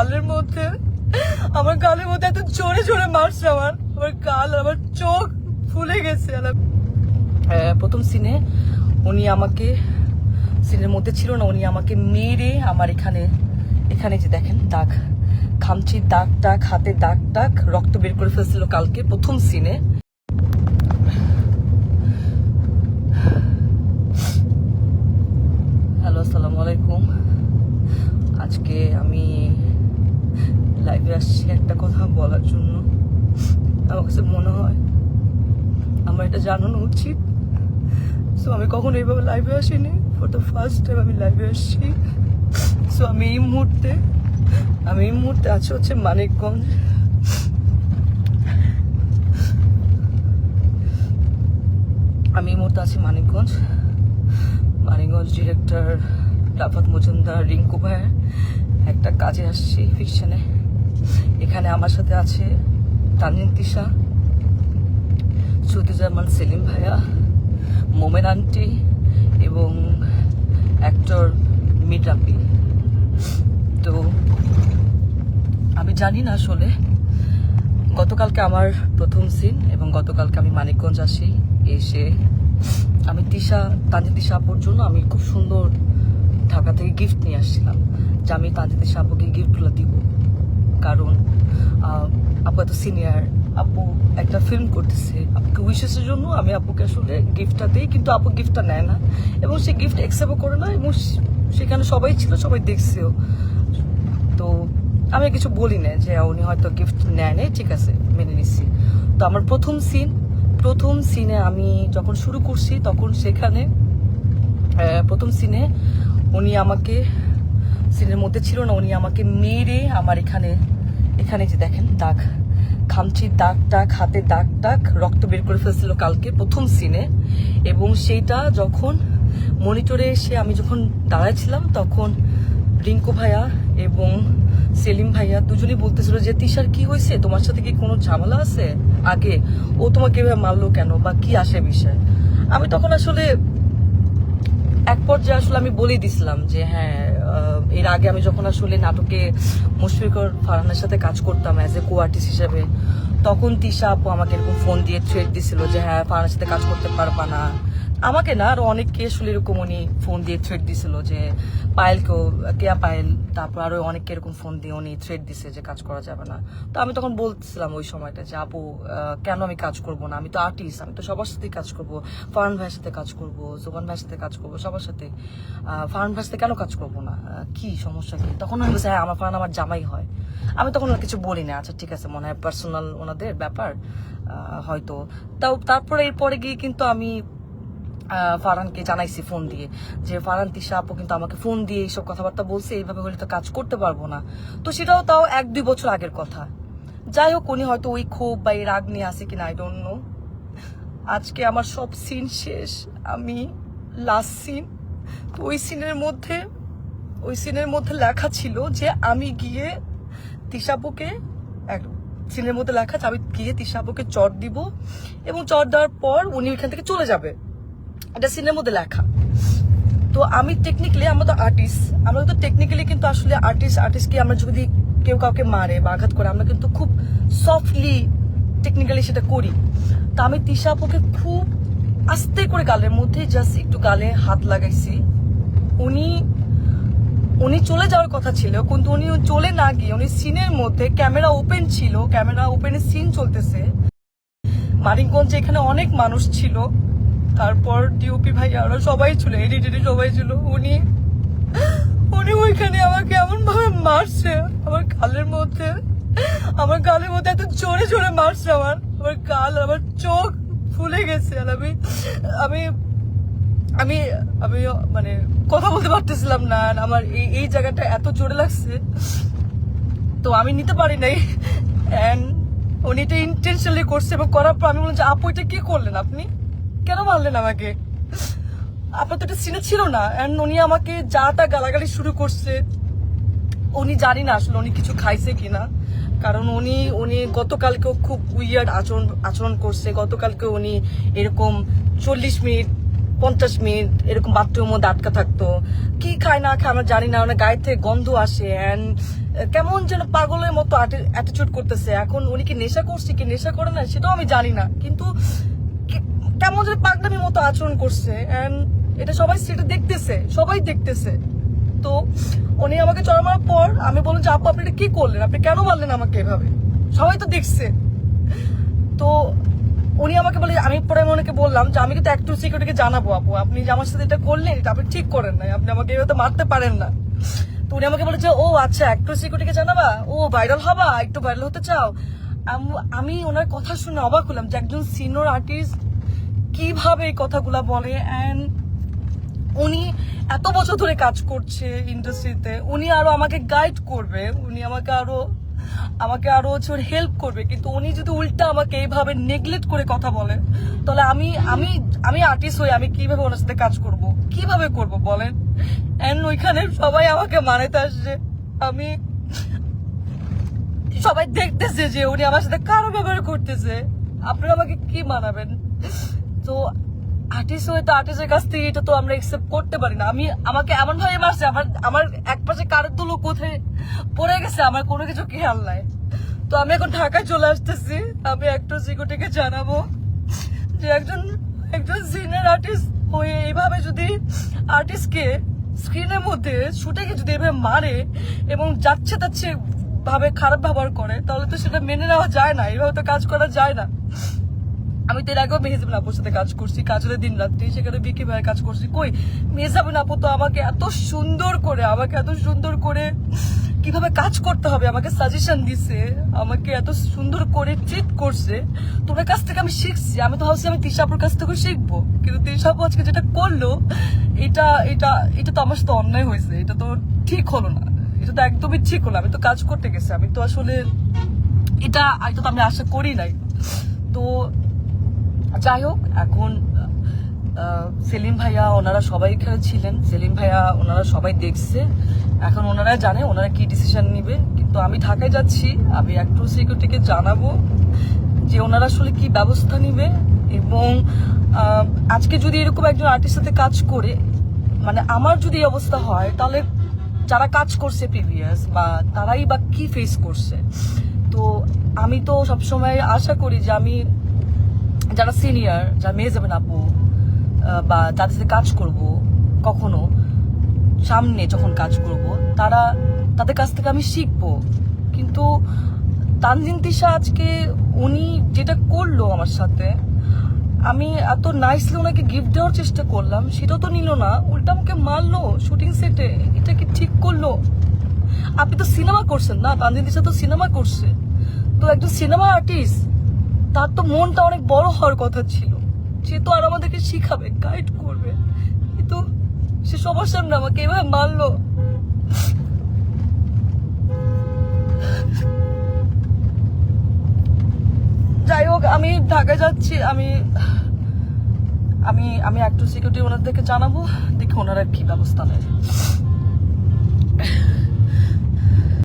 গালের মধ্যে এত জোরে জোরে মারছে। আমার গাল, আমার চোখ ফুলে গেছে। প্রথম সিনে উনি আমাকে, সিনের মধ্যে ছিল না, উনি আমাকে মেরে আমার এখানে যে দেখেন দাগ, খামচির দাগ টাগ, হাতের দাগ টাগ, রক্ত বের করে ফেলছিল কালকে প্রথম সিনে। হ্যালো, আসসালামু আলাইকুম। আজকে আমি লাইভে আসছি একটা কথা বলার জন্য। আমার কাছে মনে হয় আমার এটা জানানো উচিত। সো আমি কখনো এইভাবে লাইভে আসিনি, ফর দ্য ফার্স্ট টাইম আমি লাইভে আসছি। সো আমি এই মুহূর্তে আছি হচ্ছে মানিকগঞ্জ। আমি এই মুহূর্তে আছি মানিকগঞ্জ ডিরেক্টর রাফাত মজুমদার, রিঙ্কু ভাইয়ের একটা কাজে আসছি ফিকশনে। এখানে আমার সাথে আছে তানজিন তিশা, সুদুজ্জামান সেলিম ভাইয়া, মোমেন আন্টি এবং অ্যাক্টর মিরাপি। তো আমি জানি না আসলে, গতকালকে আমার প্রথম সিন এবং গতকালকে আমি মানিকগঞ্জ আসি। এসে আমি তানজিন তিশা আপুর জন্য আমি খুব সুন্দর ঢাকা থেকে গিফট নিয়ে আসছিলাম, যে আমি তানজিন তিশা আপুকে গিফটগুলো দিব। কারণ আপু এত সিনিয়র, আপু একটা ফিল্ম করতেছে, আপুকে উইশেসের জন্য আমি আপুকে আসলে গিফটটা দিই, কিন্তু আপু গিফটটা নেয় না এবং সে গিফট অ্যাকসেপ্টও করে না, এবং সেখানে সবাই ছিল, সবাই দেখছেও। তো আমি কিছু বলি না যে উনি হয়তো গিফট নেয় নেই, ঠিক আছে, মেনে নিচ্ছি। তো আমার প্রথম সিনে আমি যখন শুরু করছি, তখন সেখানে প্রথম সিনে উনি আমাকে, সিনের মধ্যে ছিল না, উনি আমাকে মেরে আমার এখানে যে দেখেন দাগ, খামচির দাগ টাগ, হাতের দাগ টাগ, রক্ত বের করে ফেলছিল কালকে প্রথম সিনে। এবং সেইটা যখন মনিটরে এসে আমি যখন দাঁড়াইছিলাম, তখন রিঙ্কু ভাইয়া এবং সেলিম ভাইয়া দুজনেই বলতেছিল যে তিশার কি হয়েছে, তোমার সাথে কি কোনো ঝামেলা আছে আগে, ও তোমাকে এভাবে মারলো কেন, বা কি আসে বিষয়। আমি তখন আসলে এক পর্যায়ে আসলে আমি বলে দিছিলাম যে হ্যাঁ, এর আগে আমি যখন আসলে নাটকে মুশফিকুর ফারহানের সাথে কাজ করতাম অ্যাজ এ কো আর্টিস্ট হিসেবে, তখন তিশা আপু আমাকে এরকম ফোন দিয়ে থ্রেট দিছিল যে হ্যাঁ, ফারহানের সাথে কাজ করতে পারবা না। আমাকে না, আরো অনেককে আসলে এরকম উনি ফোন দিয়ে থ্রেট দিছিল, যে কেয়া পায়েল, তারপর আরো অনেককে এরকম ফোন দিয়ে উনি থ্রেট দিছে যে কাজ করা যাবে না। তো আমি তখন বলছিলাম ওই সময়টা যে আপু, কেন আমি কাজ করবো না, আমি তো আর্টিস্ট, আমি তো সবার সাথেই কাজ করবো, ফারহান ভাইয়ের সাথে কাজ করবো, জোবান ভাইয়ের সাথে কাজ করবো, সবার সাথে। ফারহান ভাইয়ের সাথে কেন কাজ করবো না, কি সমস্যা কি? তখন আমি বলছি হ্যাঁ, ফারহান আমার জামাই হয়। আমি তখন কিছু বলি না, আচ্ছা ঠিক আছে, মনে হয় পার্সোনাল ওনাদের ব্যাপার হয়তো। তারপরে এরপরে গিয়ে কিন্তু আমি ফারহানকে জানাইছি ফোন দিয়ে যে ফারহান, তিশা আপু কিন্তু আমাকে ফোন দিয়ে এইসব কথাবার্তা বলছে, এইভাবে হলে তো কাজ করতে পারবো না। তো সেটাও তাও 1-2 বছর আগের কথা। যাই হোক, উনি হয়তো ওই ক্ষোভ বা এই রাগ নিয়ে আসে কিনা, আই ডোন্ট নো। আজকে আমার সব সিন শেষ, আমি লাস্ট সিন। তো ওই সিনের মধ্যে লেখা ছিল যে আমি গিয়ে তিশাপুকে, সিনের মধ্যে লেখা যে আমি গিয়ে তিশাপুকে চট দিব এবং চট দেওয়ার পর উনি ওইখান থেকে চলে যাবে, এটা সিনের মধ্যে লেখা। তো আমি টেকনিক্যালি, আমরা তো টেকনিক্যালি কিন্তু আসলে আর্টিস্টকে আমরা যদি কেউ কাউকে মারে বা আঘাত করে, আমরা কিন্তু খুব সফটলি টেকনিক্যালি সেটা করি। তো আমি তিশা আপুকে খুব আস্তে করে গালের মধ্যে জাস্ট একটু গালে হাত লাগাইছি। উনি চলে যাওয়ার কথা ছিল, কিন্তু উনি চলে না গিয়ে, উনি সিনের মধ্যে, ক্যামেরা ওপেন ছিল, ক্যামেরা ওপেনের সিন চলতেছে, মানিকগঞ্জে এখানে অনেক মানুষ ছিল, তারপর ডিওপি ভাই আরো সবাই ছিল, এডিটর সবাই ছিল, উনি ওইখানে আমাকে এমন ভাবে মারছে, আমার গালের মধ্যে এত জোরে জোরে মারছে, আমার গাল, আমার চোখ ফুলে গেছে। আর আমি আমি আমি মানে কথা বলতে পারতেছিলাম না, আমার এই জায়গাটা এত জোরে লাগছে, তো আমি নিতে পারি নাই। এন্ড উনি এটা ইন্টেনশনালি করছে, এবং করার পর আমি বললাম যে আপু, এটা কি করলেন, আপনি কেন মারলেন আমাকে, আপনার তো এটা সিনে ছিল না। এন্ড উনি আমাকে যা তা গালাগালি শুরু করছে। উনি জানি না আসলে উনি কিছু খাইছে কিনা, কারণ উনি গতকালকেও খুব উইয়ার্ড আচরণ করছে। গতকালকে উনি এরকম 40 মিনিট 50 মিনিট এরকম বাথরুমের মধ্যে আটকা থাকতো। কি খায় না খায় আমরা জানি না, মানে গায়ের থেকে গন্ধ আসে অ্যান্ড কেমন যেন পাগলের মতো অ্যাটিটিউড করতেছে। এখন উনি কি নেশা করছে কি নেশা করে না সেটাও আমি জানি না, কিন্তু কেমন যেন পাগলামির মতো আচরণ করছে অ্যান্ড এটা সবাই সেটা দেখতেছে, সবাই দেখতেছে। তো উনি আমাকে চড়া মারার পর আমি বললাম যে আপু আপনি এটা কি করলেন, আপনি কেন মারলেন আমাকে এভাবে, সবাই তো দেখছে। তো উনি আমাকে বলে, আমি পরে ওনাকে বললাম যে আমি কিন্তু একটু সিকিউরিটিকে জানাবো আপু, আপনি যে আমার সাথে এটা করলেন এটা আপনি ঠিক করেন নাই, আপনি আমাকে এভাবে মারতে পারেন না। তো উনি আমাকে বলে যে ও আচ্ছা একটু সিকিউরিটিকে জানাবা, ও ভাইরাল হবা, একটু ভাইরাল হতে চাও। আমি ওনার কথা শুনে অবাক হলাম যে একজন সিনিয়র আর্টিস্ট কিভাবে এই কথাগুলা বলে। অ্যান্ড উনি এত বছর ধরে কাজ করছে ইন্ডাস্ট্রিতে, উনি আরো আমাকে গাইড করবে, উনি আমাকে আরো হচ্ছে হেল্প করবে, কিন্তু উনি যদি উল্টা আমাকে এইভাবে নেগলেক্ট করে কথা বলে তাহলে আমি আমি আমি আর্টিস্ট হই, আমি কিভাবে ওনার সাথে কাজ করব, কিভাবে করব বলেন। এন্ড ওইখানে সবাই আমাকে মানাতে আসছে, আমি সবাই দেখতেছে যে উনি আমার সাথে কারো ব্যবহার করতেছে, আপনারা আমাকে কি মানাবেন। তো আর্টিস্ট হয়ে তো আর্টিস্টের কাছ থেকে এটা তো আমরা একসেপ্ট করতে পারি না। আমাকে এমন ভাবে মারছে, আমার এক পাশে কারের দুলো কোথায় পড়ে গেছে, আমার কোনো কিছু খেয়াল নাই। তো আমি এখন ঢাকায় চলে আসতেছি, আমি একটু সিকিউরিটিকে জানাবো যে একজন সিনিয়র আর্টিস্ট হয়ে এইভাবে যদি আর্টিস্টকে স্ক্রিনের মধ্যে শুটে গিয়ে যদি এভাবে মারে এবং যাচ্ছে তাচ্ছে ভাবে খারাপ ব্যবহার করে তাহলে তো সেটা মেনে নেওয়া যায় না, এইভাবে তো কাজ করা যায় না। আমি তো এর আগেও মেহজাবিন আপুর সাথে কাজ করছি, কাজের দিন রাত্রি, সেখানে বিকি ভাইয়ের কাজ করছি। কই মেহজাবিন আপু তো আমাকে এত সুন্দর করে কিভাবে কাজ করতে হবে আমাকে সাজেশন দিছে, আমাকে এত সুন্দর করে ট্রিট করছে। তোমার কাছ থেকে আমি শিখছি, আমি তো ভাবছি আমি তিশাপুর কাছ থেকে শিখবো, কিন্তু তিশাপু আজকে যেটা করলো এটা এটা এটা তো আমার সাথে অন্যায় হয়েছে, এটা তো ঠিক হলো না, এটা তো একদমই ঠিক হলো। আমি তো কাজ করতে গেছি, আমি তো আসলে এটা তো আমি আশা করি নাই। তো যাই হোক, এখন সেলিম ভাইয়া ওনারা সবাই এখানে ছিলেন, সেলিম ভাইয়া ওনারা সবাই দেখছে, এখন ওনারা জানে ওনারা কি ডিসিশন নিবে। কিন্তু আমি ঢাকায় যাচ্ছি, আমি একটু সিকিউরিটিকে জানাবো যে ওনারা আসলে কি ব্যবস্থা নিবে। এবং আজকে যদি এরকম একজন আর্টিস্টের সাথে কাজ করে, মানে আমার যদি এই অবস্থা হয় তাহলে যারা কাজ করছে প্রিভিয়াস বা তারাই বা কি ফেস করছে। তো আমি তো সবসময় আশা করি যে আমি যারা সিনিয়র, যারা মেহজাবিন আপু বা যাদের সাথে কাজ করব, কখনো সামনে যখন কাজ করব তাদের কাছ থেকে আমি শিখবো। কিন্তু তানজিন তিশা আজকে উনি যেটা করলো আমার সাথে, আমি এত নাইসলি ওনাকে গিফট দেওয়ার চেষ্টা করলাম, সেটাও তো নিল না, উল্টা আমাকে মারলো শুটিং সেটে। এটা কি ঠিক করলো? আপনি তো সিনেমা করছেন না, তানজিন তিশা তো সিনেমা করছে, তো একজন সিনেমা আর্টিস্ট তার তো মনটা অনেক বড় হওয়ার কথা ছিল, সে তো আর আমাদেরকে শিখাবে, গাইড করবে, কিন্তু সে সবার সামনে আমাকে এভাবে মারলো। যাই হোক, আমি ঢাকায় যাচ্ছি, আমি আমি আমি একটু সিকিউরিটি ওনাদেরকে জানাবো, দেখি ওনারা কি ব্যবস্থা নেয়।